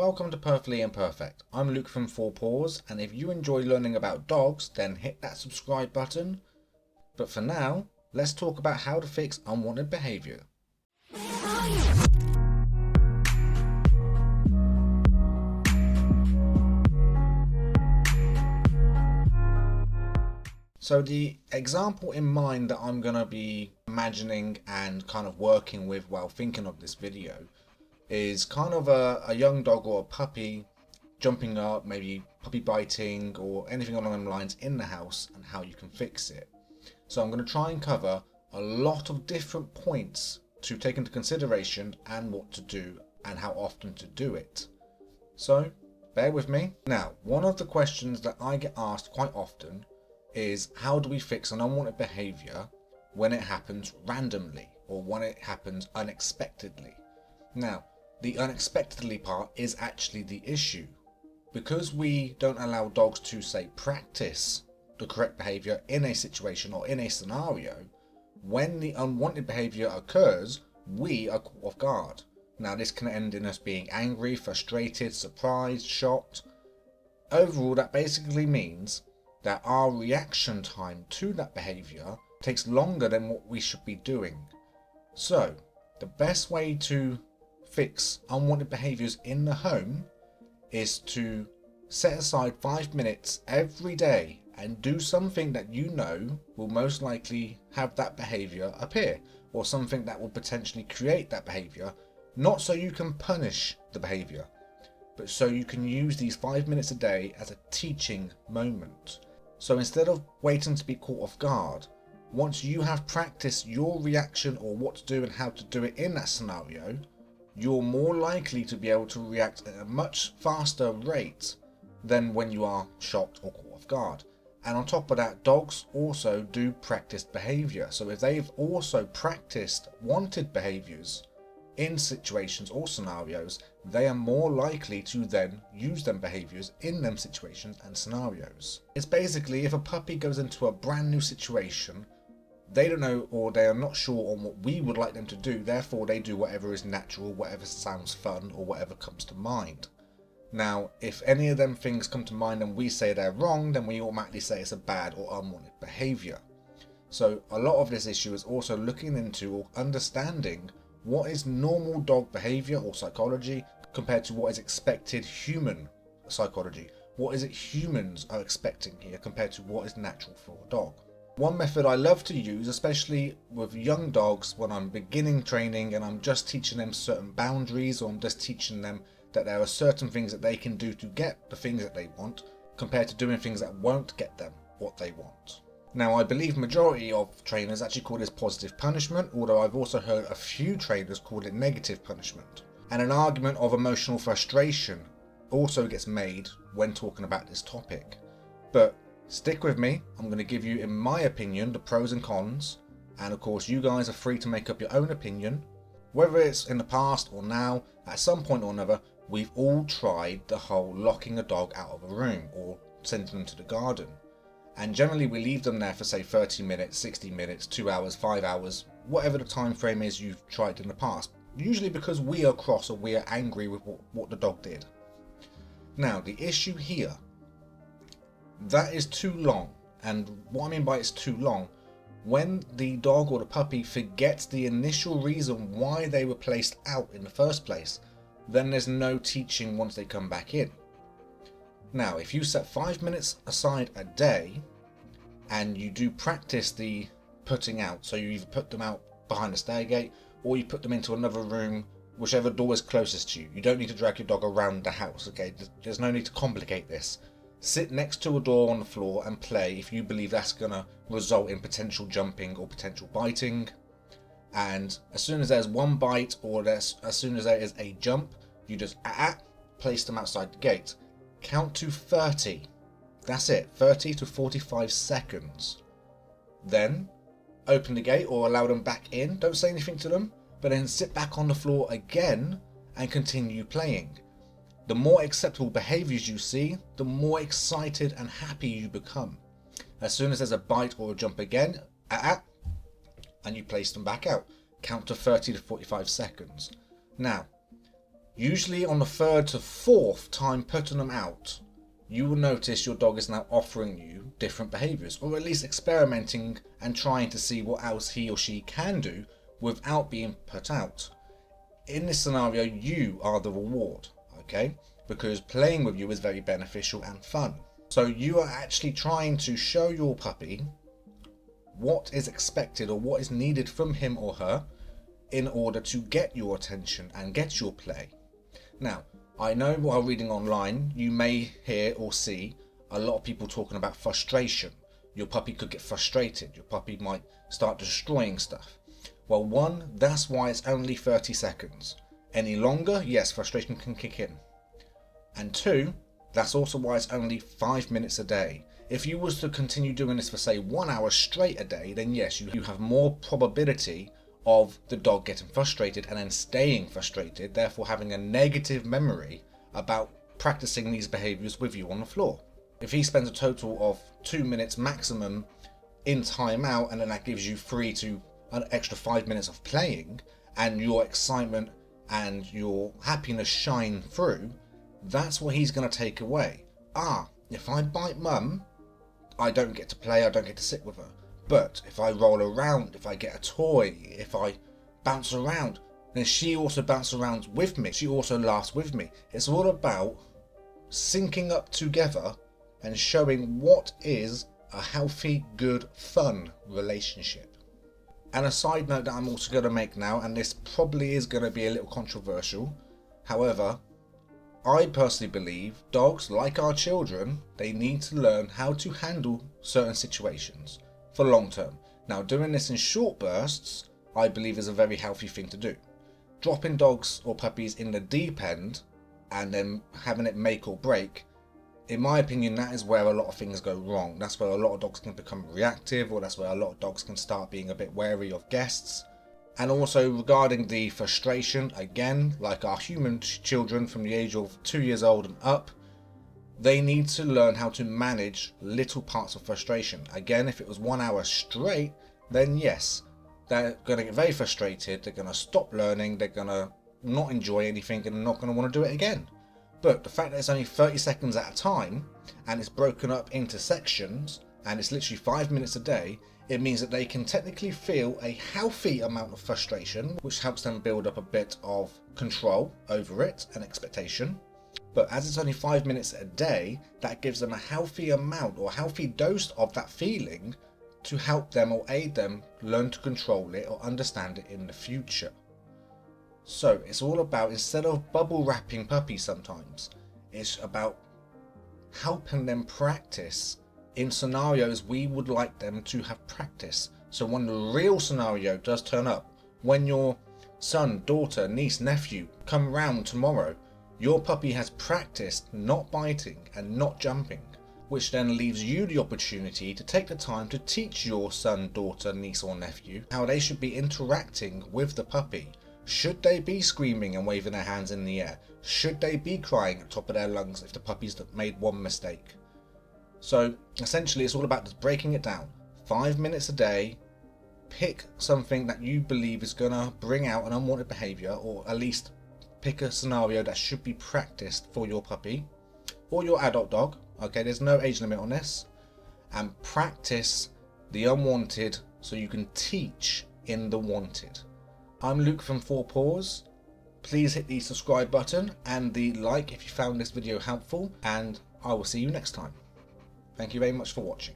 Welcome to Perfectly Imperfect. I'm Luke from Four Paws, and if you enjoy learning about dogs, then hit that subscribe button. But for now, let's talk about how to fix unwanted behaviour. So the example in mind that I'm going to be imagining and kind of working with while thinking of this video is kind of a young dog or a puppy jumping up, maybe puppy biting or anything along those lines in the house, and how you can fix it. So I'm going to try and cover a lot of different points to take into consideration and what to do and how often to do it. So bear with me. Now, one of the questions that I get asked quite often is, how do we fix an unwanted behaviour when it happens randomly or when it happens unexpectedly? Now, the unexpectedly part is actually the issue. Because we don't allow dogs to, say, practice the correct behaviour in a situation or in a scenario, when the unwanted behaviour occurs, we are caught off guard. Now, this can end in us being angry, frustrated, surprised, shocked. Overall, that basically means that our reaction time to that behaviour takes longer than what we should be doing. So, the best way to fix unwanted behaviours in the home is to set aside 5 minutes every day and do something that you know will most likely have that behaviour appear, or something that will potentially create that behaviour, not so you can punish the behaviour, but so you can use these 5 minutes a day as a teaching moment. So instead of waiting to be caught off guard, once you have practiced your reaction or what to do and how to do it in that scenario, you're more likely to be able to react at a much faster rate than when you are shocked or caught off guard. And on top of that, dogs also do practiced behaviour. So if they've also practiced wanted behaviours in situations or scenarios, they are more likely to then use them behaviours in them situations and scenarios. It's basically, if a puppy goes into a brand new situation, they don't know or they are not sure on what we would like them to do, therefore they do whatever is natural, whatever sounds fun, or whatever comes to mind. Now, if any of them things come to mind and we say they're wrong, then we automatically say it's a bad or unwanted behaviour. So a lot of this issue is also looking into or understanding what is normal dog behaviour or psychology compared to what is expected human psychology. What is it humans are expecting here compared to what is natural for a dog? One method I love to use, especially with young dogs when I'm beginning training and I'm just teaching them certain boundaries, or I'm just teaching them that there are certain things that they can do to get the things that they want, compared to doing things that won't get them what they want. Now, I believe majority of trainers actually call this positive punishment, although I've also heard a few trainers call it negative punishment. And an argument of emotional frustration also gets made when talking about this topic. But stick with me, I'm going to give you, in my opinion, the pros and cons, and of course you guys are free to make up your own opinion. Whether it's in the past or now, at some point or another, we've all tried the whole locking a dog out of a room or sending them to the garden. And generally we leave them there for, say, 30 minutes, 60 minutes, 2 hours, 5 hours, whatever the time frame is you've tried in the past. Usually because we are cross or we are angry with what the dog did. Now, the issue here, that is too long. And what I mean by it's too long, when the dog or the puppy forgets the initial reason why they were placed out in the first place, then there's no teaching once they come back in. Now, if you set 5 minutes aside a day and you do practice the putting out, so you either put them out behind the stairgate or you put them into another room, whichever door is closest to you. You don't need to drag your dog around the house, okay? There's no need to complicate this. Sit next to a door on the floor and play if you believe that's going to result in potential jumping or potential biting. And as soon as there's one bite or as soon as there is a jump, you just place them outside the gate. Count to 30. That's it, 30 to 45 seconds. Then open the gate or allow them back in. Don't say anything to them, but then sit back on the floor again and continue playing. The more acceptable behaviours you see, the more excited and happy you become. As soon as there's a bite or a jump again, and you place them back out. Count to 30 to 45 seconds. Now, Usually on the 3rd to 4th time putting them out, you will notice your dog is now offering you different behaviours, or at least experimenting and trying to see what else he or she can do without being put out. In this scenario, you are the reward, okay? Because playing with you is very beneficial and fun. So you are actually trying to show your puppy what is expected or what is needed from him or her in order to get your attention and get your play. Now, I know while reading online, you may hear or see a lot of people talking about frustration. Your puppy could get frustrated. Your puppy might start destroying stuff. Well, one, that's why it's only 30 seconds. Any longer, yes, frustration can kick in. And two, that's also why it's only 5 minutes a day. If you was to continue doing this for say 1 hour straight a day, then yes, you have more probability of the dog getting frustrated and then staying frustrated, therefore having a negative memory about practicing these behaviours with you on the floor. If he spends a total of 2 minutes maximum in time out, and then that gives you 3 to an extra 5 minutes of playing, and your excitement and your happiness shine through, that's what he's going to take away. If I bite mum, I don't get to play, I don't get to sit with her. But if I roll around, if I get a toy, if I bounce around, then she also bounces around with me. She also laughs with me. It's all about syncing up together and showing what is a healthy, good, fun relationship. And a side note that I'm also going to make now, and this probably is going to be a little controversial. However, I personally believe dogs, like our children, they need to learn how to handle certain situations for long term. Now, doing this in short bursts, I believe is a very healthy thing to do. Dropping dogs or puppies in the deep end and then having it make or break, in my opinion, that is where a lot of things go wrong. That's where a lot of dogs can become reactive, or that's where a lot of dogs can start being a bit wary of guests. And also regarding the frustration, again, like our human children from the age of 2 years old and up, they need to learn how to manage little parts of frustration. Again, if it was 1 hour straight, then yes, they're going to get very frustrated, they're going to stop learning, they're going to not enjoy anything and not going to want to do it again. But the fact that it's only 30 seconds at a time, and it's broken up into sections, and it's literally 5 minutes a day, it means that they can technically feel a healthy amount of frustration, which helps them build up a bit of control over it and expectation. But as it's only 5 minutes a day, that gives them a healthy amount or healthy dose of that feeling to help them or aid them learn to control it or understand it in the future. So it's all about, instead of bubble wrapping puppies sometimes, it's about helping them practice in scenarios we would like them to have practice. So when the real scenario does turn up, when your son, daughter, niece, nephew come round tomorrow, your puppy has practiced not biting and not jumping, which then leaves you the opportunity to take the time to teach your son, daughter, niece or nephew how they should be interacting with the puppy. Should they be screaming and waving their hands in the air? Should they be crying at the top of their lungs if the puppy's made one mistake? So essentially it's all about just breaking it down. 5 minutes a day, pick something that you believe is going to bring out an unwanted behaviour, or at least pick a scenario that should be practiced for your puppy or your adult dog. Okay, there's no age limit on this. And practice the unwanted so you can teach in the wanted. I'm Luke from 4 Paws. Please hit the subscribe button and the like if you found this video helpful, and I will see you next time. Thank you very much for watching.